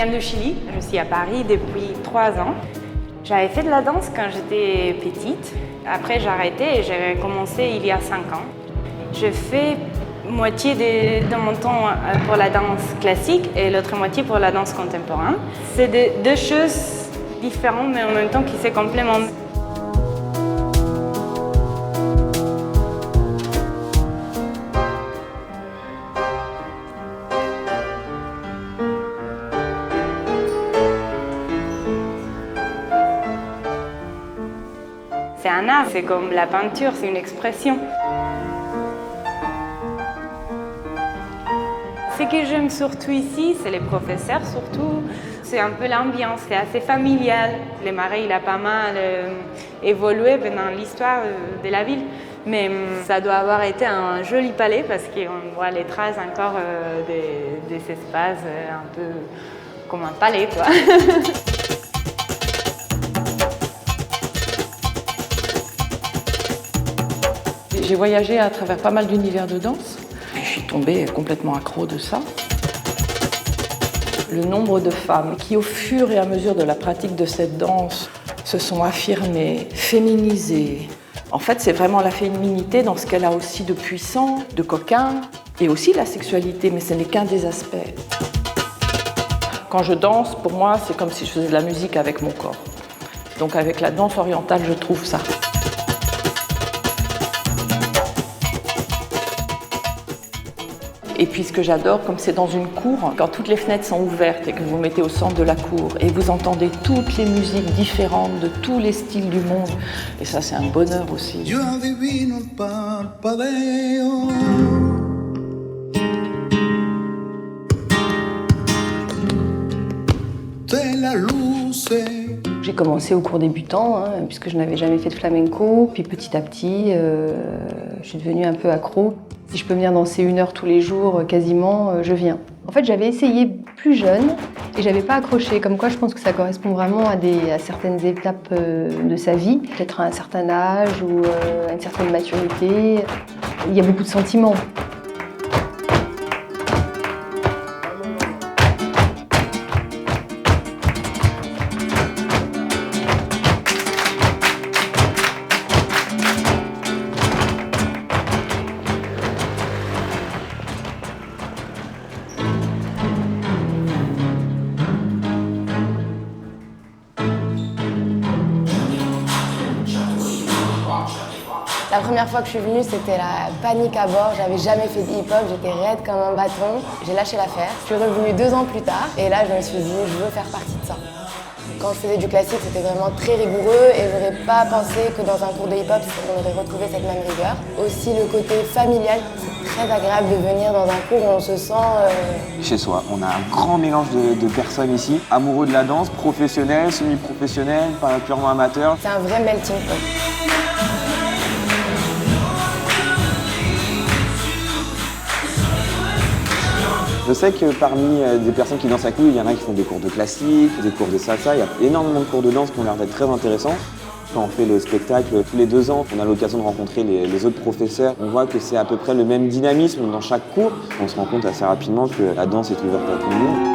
viens du Chili, je suis à Paris depuis 3 ans. J'avais fait de la danse quand j'étais petite. Après, j'ai arrêté et j'ai recommencé il y a 5 ans. Je fais moitié de mon temps pour la danse classique et l'autre moitié pour la danse contemporaine. C'est deux choses différentes mais en même temps qui se complémentent. C'est un art, c'est comme la peinture, c'est une expression. Ce que j'aime surtout ici, c'est les professeurs surtout. C'est un peu l'ambiance, c'est assez familial. Le Marais, il a pas mal évolué pendant l'histoire de la ville. Mais ça doit avoir été un joli palais parce qu'on voit les traces encore des espaces un peu comme un palais, quoi. J'ai voyagé à travers pas mal d'univers de danse. Je suis tombée complètement accro de ça. Le nombre de femmes qui, au fur et à mesure de la pratique de cette danse, se sont affirmées, féminisées. En fait, c'est vraiment la féminité dans ce qu'elle a aussi de puissant, de coquin, et aussi la sexualité, mais ce n'est qu'un des aspects. Quand je danse, pour moi, c'est comme si je faisais de la musique avec mon corps. Donc avec la danse orientale, je trouve ça. Et puis ce que j'adore, comme c'est dans une cour, quand toutes les fenêtres sont ouvertes et que vous vous mettez au centre de la cour et vous entendez toutes les musiques différentes de tous les styles du monde, et ça c'est un bonheur aussi. J'ai commencé au cours débutant, puisque je n'avais jamais fait de flamenco. Puis petit à petit, je suis devenue un peu accro. Si je peux venir danser 1 heure tous les jours, quasiment, je viens. En fait, j'avais essayé plus jeune et j'avais pas accroché. Comme quoi, je pense que ça correspond vraiment à certaines étapes de sa vie. Peut-être à un certain âge ou à une certaine maturité. Il y a beaucoup de sentiments. La première fois que je suis venue, c'était la panique à bord. J'avais jamais fait de hip-hop, j'étais raide comme un bâton. J'ai lâché l'affaire. Je suis revenue 2 ans plus tard et là, je me suis dit, je veux faire partie de ça. Quand je faisais du classique, c'était vraiment très rigoureux et j'aurais pas pensé que dans un cours de hip-hop, on aurait retrouvé cette même rigueur. Aussi le côté familial, c'est très agréable de venir dans un cours où on se sent... Chez soi, on a un grand mélange de personnes ici, amoureux de la danse, professionnels, semi-professionnels, pas purement amateurs. C'est un vrai melting pot. Je sais que parmi des personnes qui dansent avec nous, il y en a qui font des cours de classique, des cours de salsa. Il y a énormément de cours de danse qui ont l'air d'être très intéressants. Quand on fait le spectacle tous les 2 ans, on a l'occasion de rencontrer les autres professeurs. On voit que c'est à peu près le même dynamisme dans chaque cours. On se rend compte assez rapidement que la danse est ouverte à tout le monde.